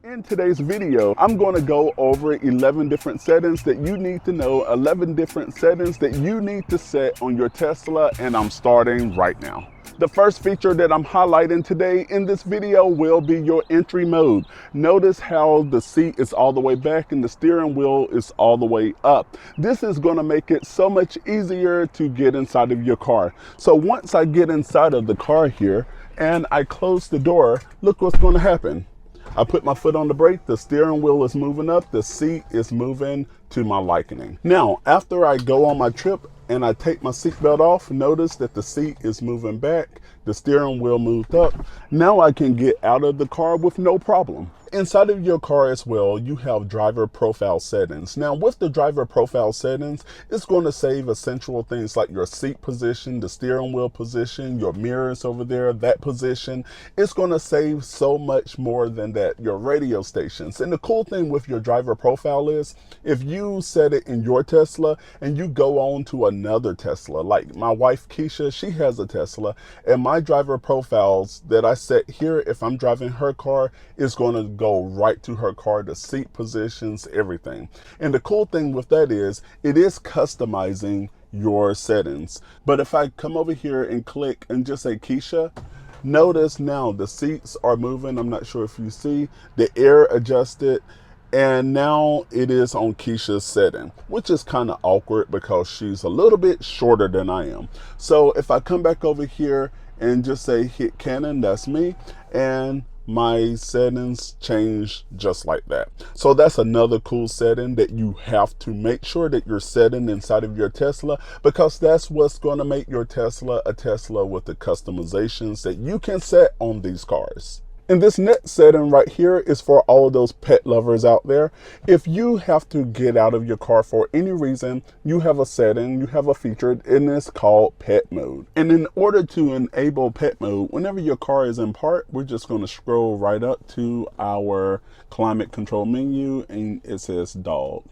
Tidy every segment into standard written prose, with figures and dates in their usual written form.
In today's video, I'm going to go over 11 different settings that you need to know, 11 different settings that you need to set on your Tesla, and I'm starting right now. The first feature that I'm highlighting today in this video will be your entry mode. Notice how the seat is all the way back and the steering wheel is all the way up. This is going to make it so much easier to get inside of your car. So once I get inside of the car here and I close the door, look what's going to happen. I put my foot on the brake, the steering wheel is moving up, the seat is moving to my liking. Now, after I go on my trip and I take my seatbelt off, notice that the seat is moving back, the steering wheel moved up. Now I can get out of the car with no problem. Inside of your car as well, you have driver profile settings. Now with the driver profile settings, it's going to save essential things like your seat position, the steering wheel position, your mirrors over there, that position. It's going to save so much more than that, your radio stations. And the cool thing with your driver profile is if you set it in your Tesla and you go on to another Tesla, like my wife Keisha, she has a Tesla, and my driver profiles that I set here, if I'm driving her car, is going to go right to her car, the seat positions, everything. And the cool thing with that is it is customizing your settings. But if I come over here and click and just say Keisha, notice now the seats are moving. I'm not sure if you see the air adjusted. And now it is on Keisha's setting, which is kind of awkward because she's a little bit shorter than I am. So if I come back over here and just say hit Canon, that's me, and my settings change just like that. So that's another cool setting that you have to make sure that you're setting inside of your Tesla, because that's what's going to make your Tesla a Tesla with the customizations that you can set on these cars. And this next setting right here is for all of those pet lovers out there. If you have to get out of your car for any reason, you have a setting, you have a feature, and it's called pet mode. And in order to enable pet mode, whenever your car is in park, we're just going to scroll right up to our climate control menu and it says dog.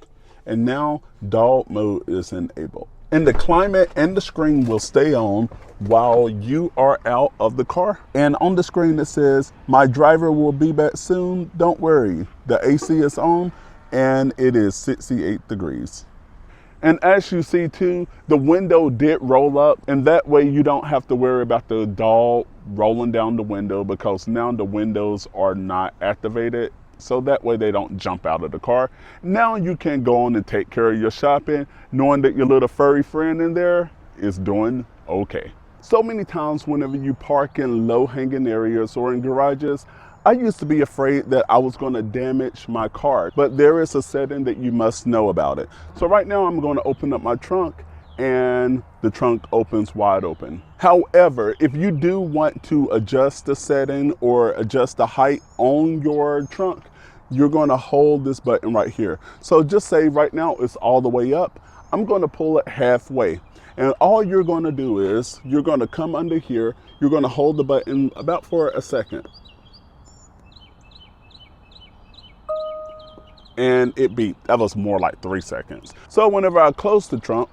And now dog mode is enabled. And the climate and the screen will stay on while you are out of the car. And on the screen it says, my driver will be back soon. Don't worry, the AC is on and it is 68 degrees. And as you see too, the window did roll up, and that way you don't have to worry about the dog rolling down the window, because now the windows are not activated. So that way they don't jump out of the car. Now you can go on and take care of your shopping, knowing that your little furry friend in there is doing okay. So many times whenever you park in low-hanging areas or in garages, I used to be afraid that I was going to damage my car, but there is a setting that you must know about it. So right now I'm going to open up my trunk, and the trunk opens wide open. However, if you do want to adjust the setting or adjust the height on your trunk, you're going to hold this button right here. So just say right now it's all the way up. I'm going to pull it halfway. And all you're going to do is you're going to come under here. You're going to hold the button about for a second. And it beeped. That was more like 3 seconds. So whenever I close the trunk,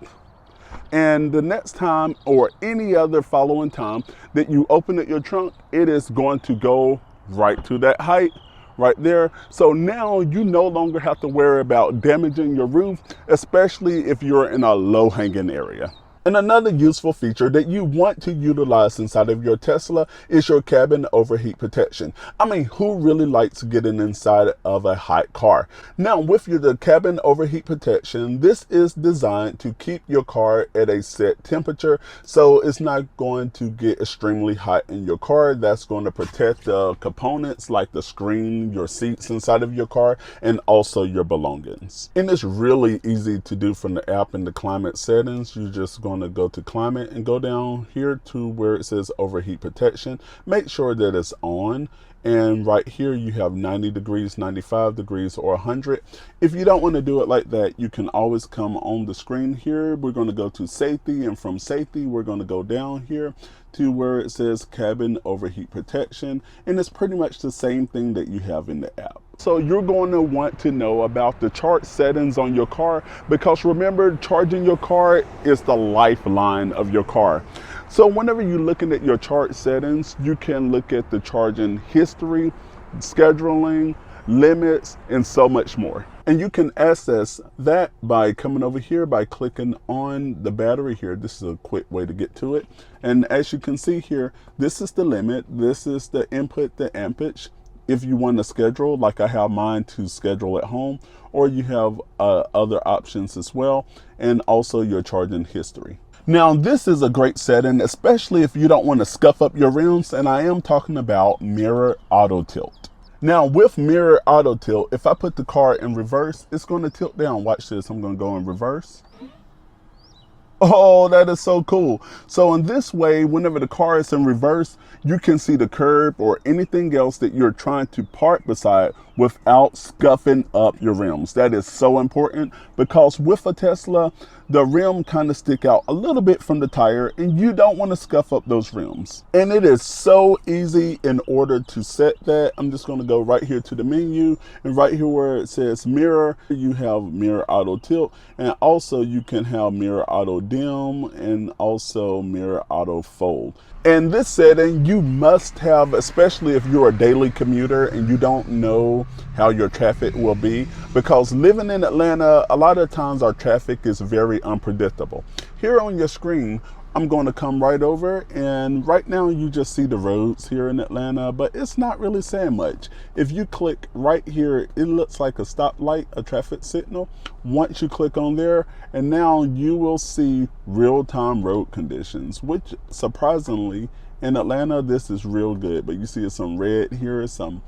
and the next time or any other following time that you open up your trunk, it is going to go right to that height right there. So now you no longer have to worry about damaging your roof, especially if you're in a low-hanging area. And another useful feature that you want to utilize inside of your Tesla is your cabin overheat protection. I mean, who really likes getting inside of a hot car? Now, with the cabin overheat protection, this is designed to keep your car at a set temperature, so it's not going to get extremely hot in your car. That's going to protect the components like the screen, your seats inside of your car, and also your belongings. And it's really easy to do from the app in the climate settings. You just going to go to climate and go down here to where it says overheat protection. Make sure that it's on, and right here you have 90 degrees, 95 degrees, or 100. If you don't want to do it like that, you can always come on the screen here. We're going to go to safety, and from safety we're going to go down here to where it says cabin overheat protection, and it's pretty much the same thing that you have in the app. So you're going to want to know about the charge settings on your car, because remember, charging your car is the lifeline of your car. So whenever you're looking at your charge settings, you can look at the charging history, scheduling, limits, and so much more. And you can access that by coming over here by clicking on the battery here. This is a quick way to get to it. And as you can see here, this is the limit. This is the input, the ampage. If you want to schedule, like I have mine to schedule at home, or you have other options as well, and also your charging history. Now, this is a great setting, especially if you don't want to scuff up your rims, and I am talking about mirror auto tilt. Now, with mirror auto tilt, if I put the car in reverse, it's going to tilt down. Watch this. I'm going to go in reverse. Oh, that is so cool. So in this way, whenever the car is in reverse, you can see the curb or anything else that you're trying to park beside without scuffing up your rims. That is so important, because with a Tesla, the rim kind of stick out a little bit from the tire, and you don't want to scuff up those rims. And it is so easy in order to set that. I'm just going to go right here to the menu, and right here where it says mirror, you have mirror auto tilt, and also you can have mirror auto dim and also mirror auto fold. And this setting you must have, especially if you're a daily commuter and you don't know how your traffic will be, because living in Atlanta, a lot of times our traffic is very unpredictable. Here on your screen, I'm going to come right over, and right now you just see the roads here in Atlanta, but it's not really saying much. If you click right here, it looks like a stoplight, a traffic signal. Once you click on there, and now you will see real-time road conditions, which surprisingly in Atlanta, this is real good. But you see some red here, some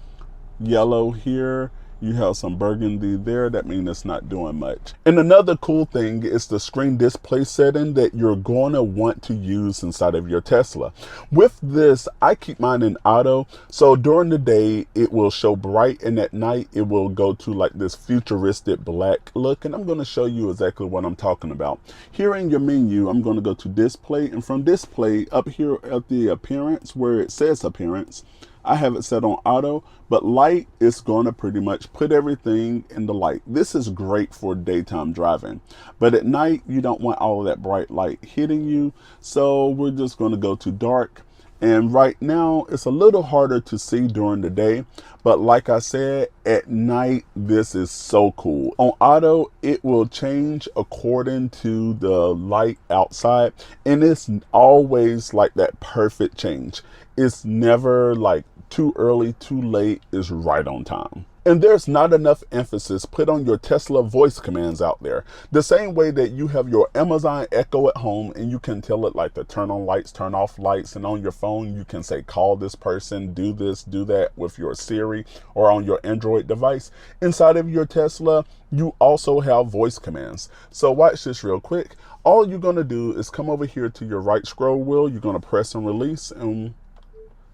yellow here, you have some burgundy there. That means it's not doing much. And another cool thing is the screen display setting that you're going to want to use inside of your Tesla. With this, I keep mine in auto, so during the day it will show bright, and at night it will go to like this futuristic black look. And I'm going to show you exactly what I'm talking about. Here in your menu, I'm going to go to display, and from display up here at the appearance where it says appearance, I have it set on auto, but light is going to pretty much put everything in the light. This is great for daytime driving, but at night you don't want all of that bright light hitting you. So we're just going to go to dark. And right now it's a little harder to see during the day, but like I said, at night, this is so cool. On auto, it will change according to the light outside, and it's always like that perfect change. It's never like too early, too late. It's right on time. And there's not enough emphasis put on your Tesla voice commands out there. The same way that you have your Amazon Echo at home and you can tell it like to turn on lights, turn off lights, and on your phone you can say call this person, do this, do that with your Siri or on your Android device. Inside of your Tesla, you also have voice commands. So watch this real quick. All you're going to do is come over here to your right scroll wheel. You're going to press and release and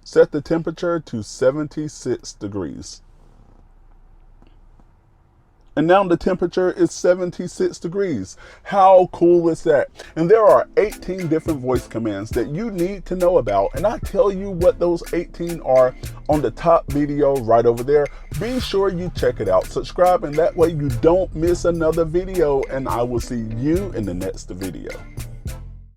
set the temperature to 76 degrees. And now the temperature is 76 degrees. How cool is that? And there are 18 different voice commands that you need to know about. And I tell you what those 18 are on the top video right over there. Be sure you check it out. Subscribe, and that way you don't miss another video. And I will see you in the next video.